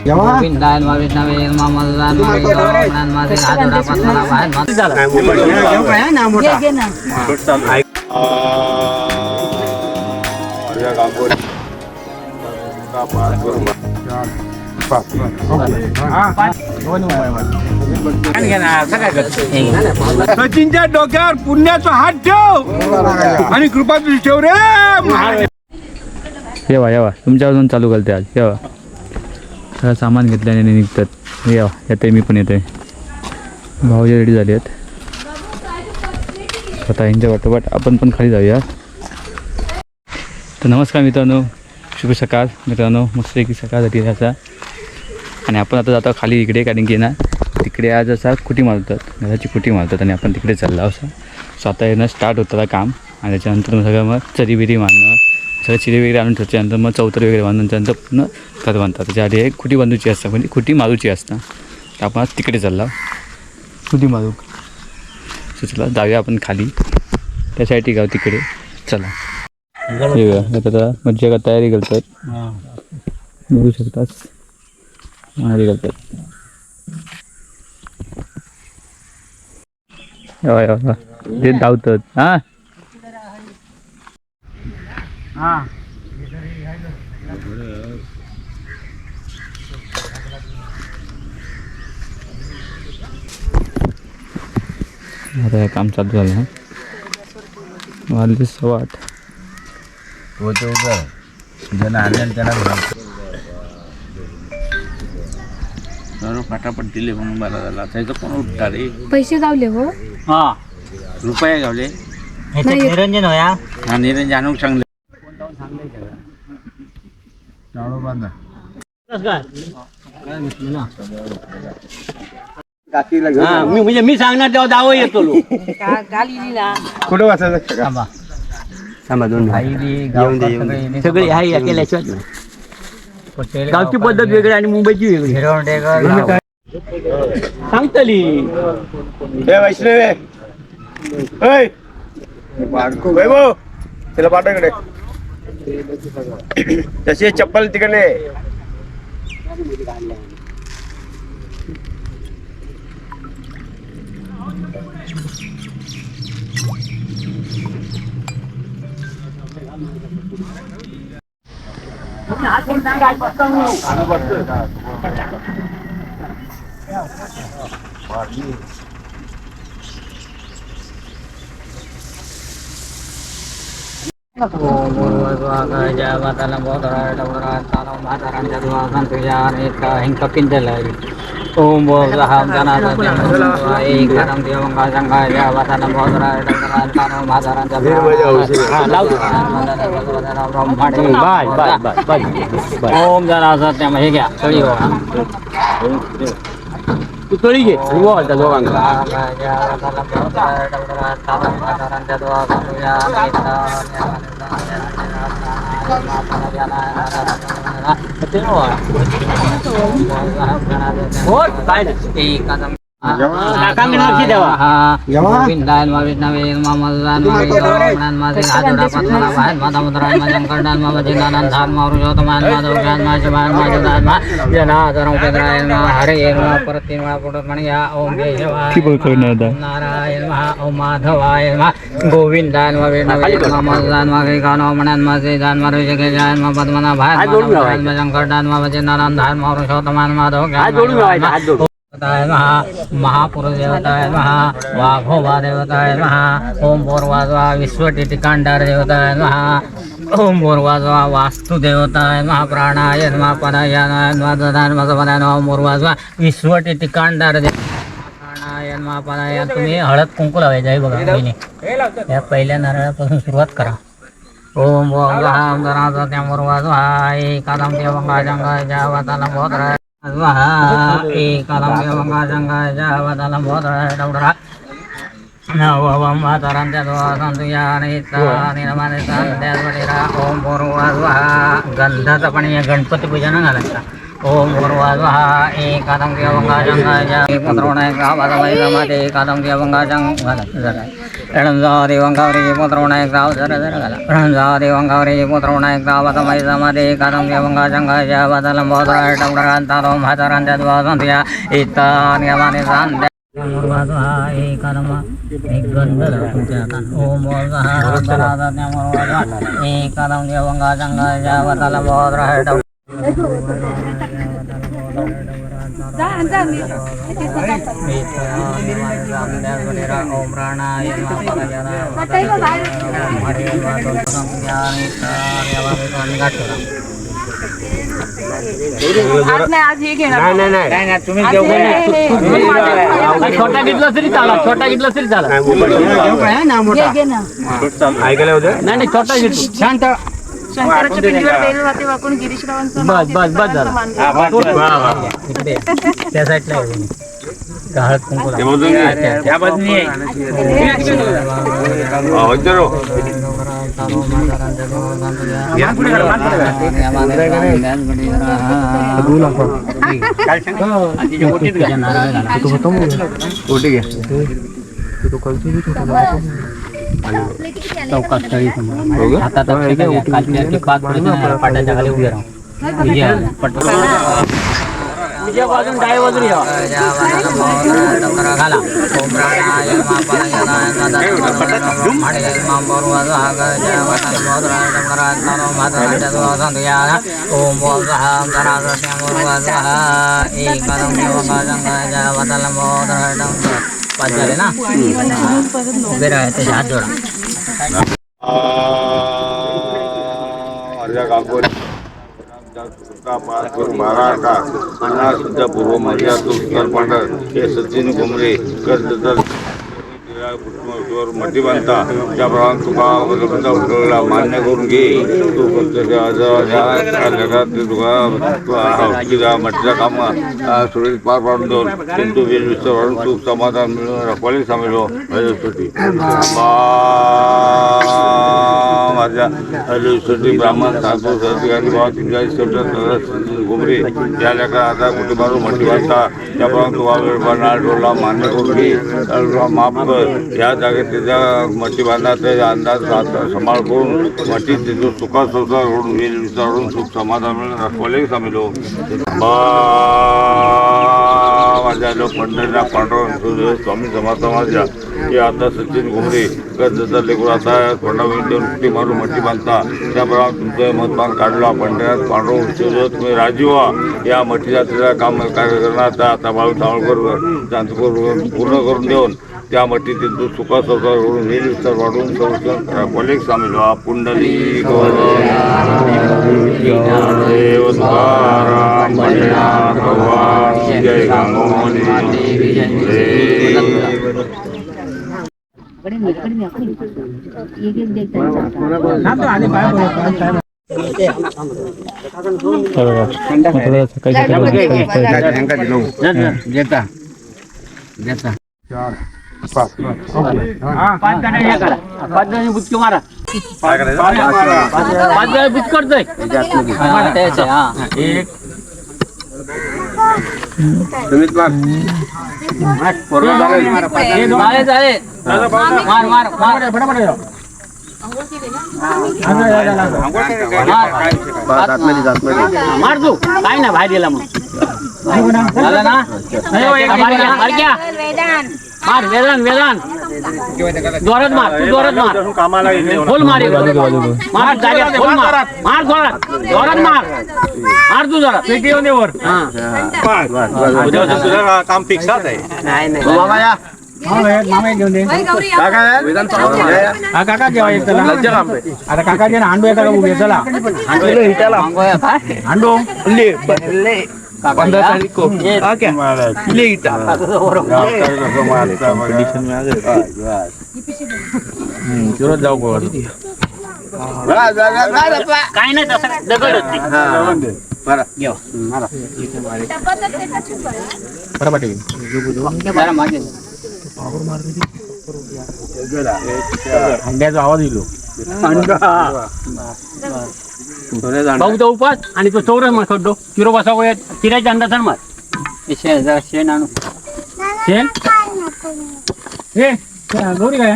गोविंदाय नमः विष्णवे नमः मधुदाय नमः गणपणाय नमः सिंहासना पद्मनाभाय सचिनच्या डोक्यावर पुण्याचा हात ठेव आणि कृपा ठेव रे. येवा येवा तुमच्या अजून चालू करते आज येवा सगळं सामान घेतल्याने निघतात येवा येते मी पण येते भाऊजी रेडी झाले आहेत आता यांच्या वाटोपाठ आपण पण खाली जाऊया. तर नमस्कार मित्रांनो शुभ सकाळ मित्रांनो मस्त की सकाळ झाली याचा आणि आपण आता जातो खाली इकडे कारण की ना तिकडे आज असा खुटी मारतात घराची खुटी मारतात आणि आपण तिकडे चाललो असं सो आता येणं स्टार्ट होतं काम आणि त्याच्यानंतर मग सगळं मग चरी बिरी मारणं सगळं चिरे वगैरे आणून त्याच्यानंतर मग चौतर वगैरे बांधून त्यानंतर पुन्हा घर बांधतात त्याच्याआधी एक खुटी बांधूची असतात म्हणजे खुटी मारूची असतात तर आपण आज तिकडे चालला खुटी मारू सो चला जाऊया आपण खाली त्यासाठी गाव तिकडे चला येऊया आता मज्जा का तयारी करतात बघू शकतात तयारी करतात ते धावतात हां आता हे काम चालू झालं ना वाजले 8:15 होते उभं ज्यांना आले त्यांना फटाफट दिले म्हणून बरा झाला त्याचं कोण उठता रे पैसे गावले हो हा रुपये गावले निरंजन होया हा निरंजन आणून सांगले बांधा मी सांगणार तेव्हा दावा येतो कुठं वाचायचं सगळी आहे केल्याशिवाय गावची पद्धत वेगळी आणि मुंबईची वेगळी सांगतली वैष्णवे वैभव त्याला पाठव इकडे तशी चप्पल तिकडे ओम बोधाम जनादम देवंगा संघाय वातानम बोधराय डंगरान माधरांचा ओम जनासत्यम हे घ्या तळी हो तू तळी घे त्या दोघांना काय नाही गोविंदाय नमः विष्णवे नमः मधुदाय नमः गणपणाय नमः सिंहासना पद्मनाभाय नमः दामोदराय नमः शंकराय नमः जिनानंदाय नमः पुरुषोत्तमाय नमः देवयाय नमः शिवाय नमः जुदाय नमः जनार्दनाय उपेंद्राय नमः हरे नमः परतीनमः पुरुषमणिया ओम केशवाय नारायण नमः ओम माधवाय नमः गोविंदाय नमः विष्णवे नमः मधुदाय नमः गणपणाय नमः सिंहासना नमः ऋषिकेशाय नमः पद्मनाभाय नमः शंकराय नमः जिनानंदाय नमः पुरुषोत्तमाय नमः देवयाय नमः महापुरुष देवताय महा वाघोबा देवताय महा ओम बोरवाजवा विश्वटिटिकांडार देवताय महा ओम बोरवाजवा वास्तु देवताय महा प्राणाय नमः पदायाय नमः ददाय नमः सपदाय नमः बोरवाजवा विश्वटिटिकांडार प्राणाय नमः पदाय. तुम्ही हळद कुंकू लावायचं आहे बघा बहिणी या पहिल्या नारळापासून सुरुवात करा. ओम बोरवाजवा दराजा बोरवाजवा एकादम देवंगा जंगाय जावताला बोधराय एकादम देवंगा जंगाय जावताला बोधराय डवडरा नववं मातरंत्य ओम बोरवाजवा गंधाचा पण या गणपती पूजन घालायचा. ओम पूर्वस्वः एकदं देवंगाजं गाजा पुत्रोणे गावदमय समाते एकदं देवंगाजं गाजा रणजा देवंगावरी पुत्रोणे गाव जर जर गाला रणजा देवंगावरी पुत्रोणे गावदमय समाते एकदं देवंगाजं गाजा वदलं बोधराय डंगरांतारो भादरांत द्वासंत्या इत्तानि यमानि सांत्या पूर्वस्वः एकदं एकगंधर पुंचाकान ओम पूर्वस्वः रंतरादन्य पूर्वस्वः एकदं देवंगाजं गाजा वदलं बोधराय ओम प्राणाय आज हे घेणार नाही तुम्ही देऊ छोटा घेतला तरी चाला छोटा घेतला तरी चाला ऐकायला होतं नाही छोटा घेतो शांत शंकराच्या पिंडीवर तेल वाते वाकून गिरीशरावांचा बस झालं इकडे त्या साईडला आहे हळद कुंकू त्या बाजूने चौकास्थळी हातात पाटाच्या खाली उभे राहून उजव्या बाजून डाव्या बाजून घाला पाच झाले ना उभे राहायचे हात जोडा पूर्व मर्यादा उत्तर पांढर हे सचिन घुमरे कर्जदार मठी बांधता त्याप्रमाणे तुका उठवला मान्य करून घे तू तुका मठीचा काम सुरळीत पार पाडून देऊन हिंदू वीर विश्वावरून सुख समाधान मिळून रखवाली सामील हो माझ्या हल्लीसाठी ब्राह्मण साधू सहकारी भाव तुमच्या घुमरे या लेखा आता कुठे मारू मठी बांधता त्याप्रमाणे तुका वेळ डोला मान्य करून घे माफ कर या जागेत त्याच्या मठी बांधण्याचा अंदाज सांभाळ करून मठी तिथून सुखा संसार करून वीर विचारून सुख समाधान मिळून रखवाले सामील हो माझ्या लोक पंढरीनाथ पांडुरंग स्वामी समर्थ माझ्या हे आता सचिन घुमरे कर्जदार लेकून आता तोंडावरून देऊन कुठे मारून मठी बांधता त्याप्रमाणे तुमचं मतदान काढला पंढरीनाथ पांडुरंग शिवजोत तुम्ही राजी व्हा या मठी जात्रेला काम कार्य करणार आता बाळू सावळकर पूर्ण करून देऊन त्या मठीतील दूध सुखा संसार करून वीर विस्तार वाढवून संरक्षण कॉलेज सामील व्हा पुंडली जय गांगोमणी पाच जण बुचकी मारा पाच जण बुच करतोय एक मार मार मार तू काय ना बाहेर गेला मग झालं ना मार वेदान वेदान जोरात मार तू जोरात मार फुल मार मार जागेत फुल मार मार जोरात मार मार तू जरा पेटी येऊन वर काम फिक्स आहे मामा घेऊन दे काका जेव्हा आता काका जे हांडू येतात उभे चला हांडू जाऊ काय नाही तसं दगड होती हंड्याचा आवाज येलो भाऊचा उपास आणि तो चौरस मार खड्डो चिरो बसा चिराच्या अंदाजान मार शेण आणू शेण हे गौरी काय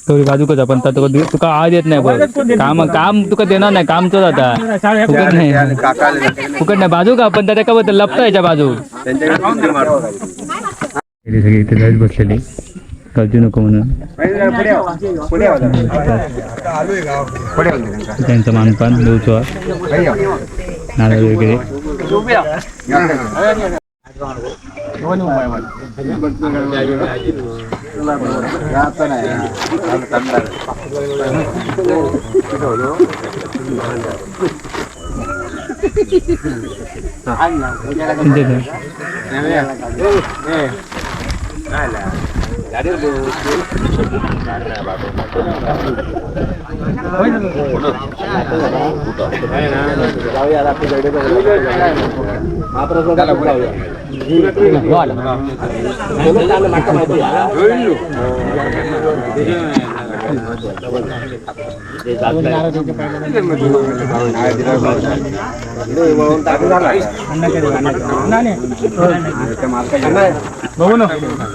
थोडी बाजूकच आपण तुका आज येत नाही पण काम तुका देणार नाही काम तो आता फुकट नाही बाजू का पण त्या बद्दल लपतो याच्या बाजू सगळी इथे जायच बसलेली कळजू नको म्हणून त्यांचं मानपान देऊचो नारळ वगैरे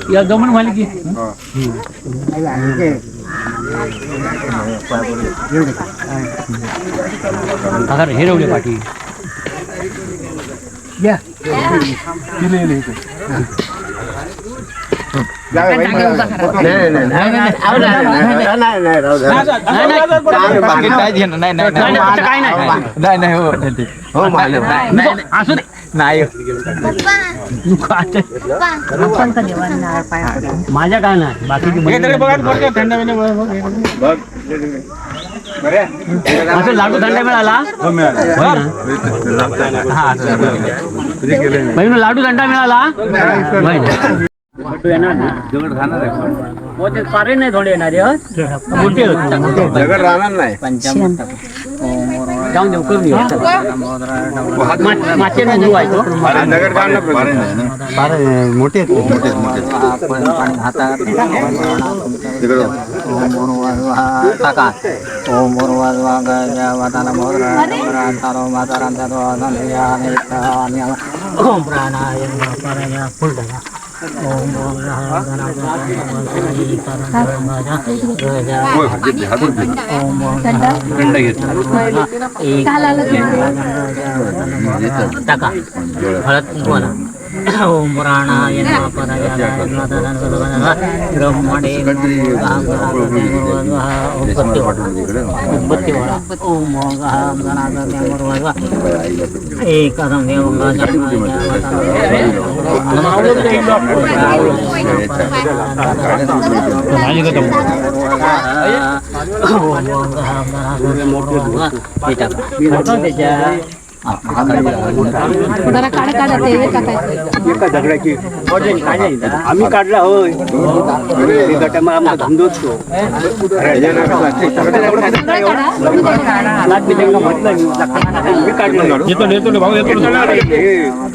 या जमून व्हायला की हिरवले पाठी या माझ्या काय नाही बाकी असं लाडू थंड मिळाला लाडू थंड मिळाला पारे नाही थोडे येणारे जाऊन देऊ करून मासे नाही धुवायचो मोठे टाका ओम ओम प्राणायाम प्राणायाम फुल टाका टाका हळद बोला ओम प्राणायाम जरा काढ काढा एका दगडाची आम्ही काढला होय गटामध्ये धंदोच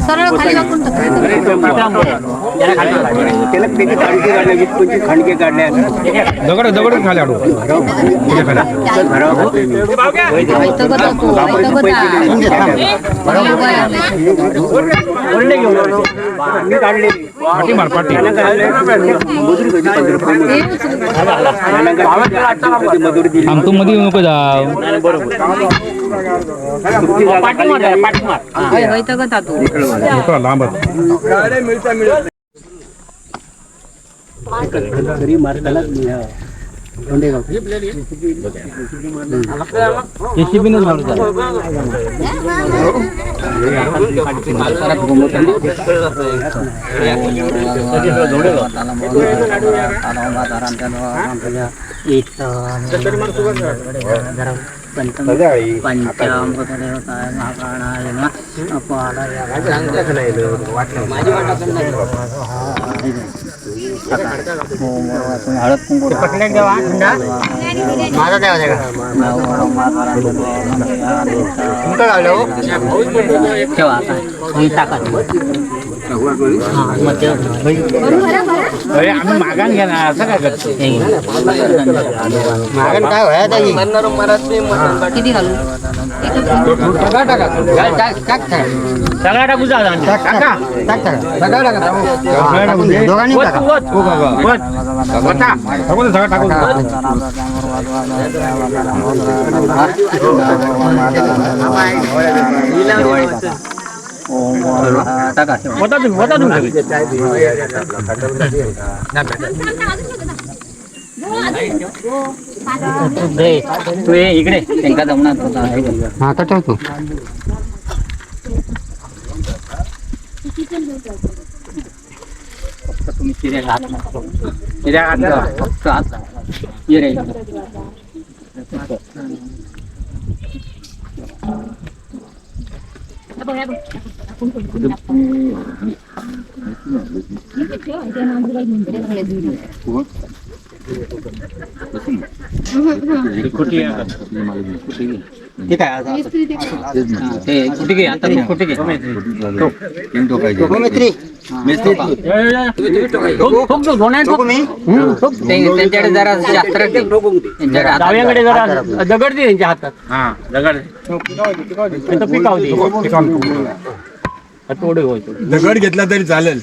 सरळ खाली टाकून खंडके काढल्या दगड खाली आडू आमतून मध्ये येऊ नको जाव लांब हळद कुंकू माझा ठेवा टाका आम्ही मागान घ्या ना असं काय करतो मागण काय व्हायचं किती घालू सगळा टाकू जा दोघांनी टाका होता तुम्ही तू ये इकडे त्यांना जमणार आता ठेवतो फक्त तुम्ही चिऱ्या घात फक्त हात ये रे ठीक आहे ते कुठे घे आता कुठे घे त्यांच्याकडे जरा शास्त्र डाव्याकडे जरा दगड दे त्यांच्या हातात पिकावते दगड घेतला तरी चालेल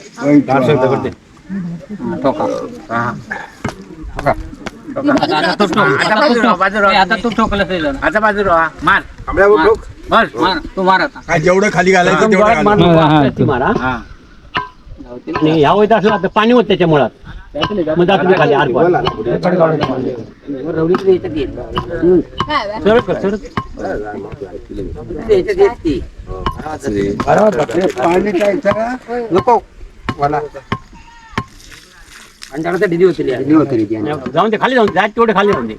आता तू ठोकलं आता बाजूला मार तू मार आता काय जेवढं खाली घालायचं तेवढं मारा आणि ह्या वयत असलं आता पाणी होत त्याच्या मुळात मग जातो मी खाली आरपार नको मला जाऊन ते खाली जाऊन जात तेवढे खाली जाऊन दे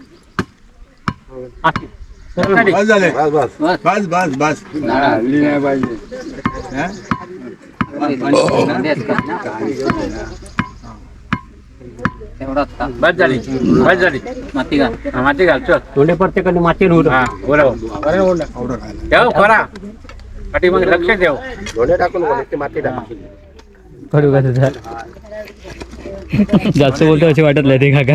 बस झाले बस बस बस हल्ली नाही पाहिजे बस झाली माती घाल माती घाल चल तोंडे प्रत्येकाने माती ठेव खरा पाठी मग लक्ष ठेव माती जास्त बोलतो असे वाटत नाही ते काका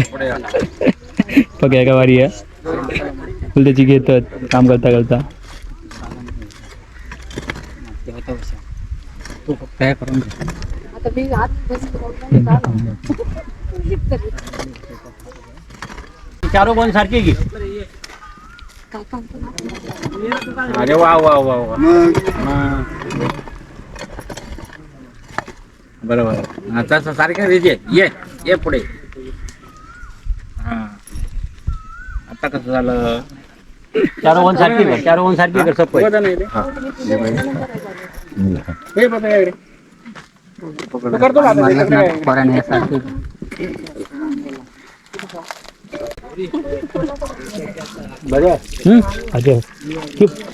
बघ एका वारी आहे फुल त्याची घेतात काम करता करता काय करून चारो कोण सारखी घे अरे वा वा वा वा बरोबर आता सारखं रेजे ये पुढे आता कसं झालं चारो वन सारखी कर सब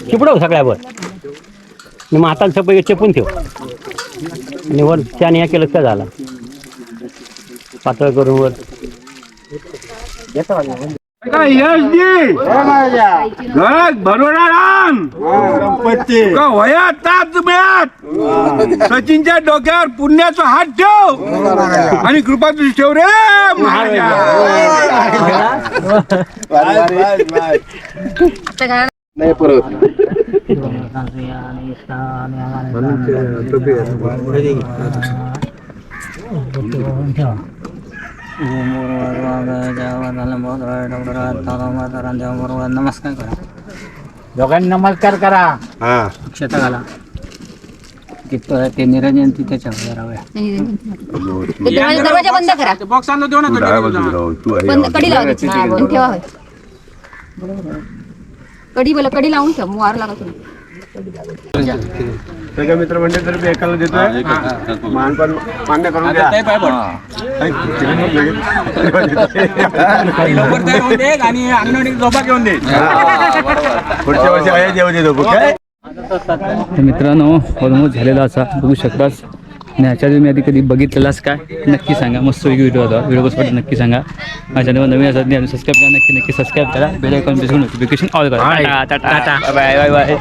चिपडव सगळ्यावर मग हाताला सगळं चेपून ठेव आणि वर त्याने ह्या केलं का झाला पातळ करून वर घरात भरोडा रान का वयात ताच मिळत सचिनच्या डोक्यावर पुण्याचा हात ठेव आणि कृपा तुझी ठेव रे महाराजा नाही परत नमस्कार करा दोघांनी नमस्कार करा अक्षता घाला ते निरंजन तिथे दरवाजा बंद करा बंद कडी लावा ठेवा कडी लावून ठेव वार लागत सगळ्या मित्रमंडळीतर्फे एकाला देतोय मानपान मान्य करून द्या आणि अंगणवाडी झोपा घेऊन दे पुढच्या वर्षी आहे जेवण दे झोप काय तर मित्रांनो ऑलमोस्ट झालेला असा बघू शकताच आणि ह्याच्या मी आधी कधी बघितलेलास काय नक्की सांगा. मस्त वेगळी व्हिडिओ होता. व्हिडिओ कसं वाटतं नक्की सांगा. माझ्या चॅनलवर नवीन असतात सबस्क्राईब करा. नक्की सबस्क्राईब करा. बेल आयकॉन प्रेस करून नोटिफिकेशन ऑल करा. Ta-ta bye bye bye.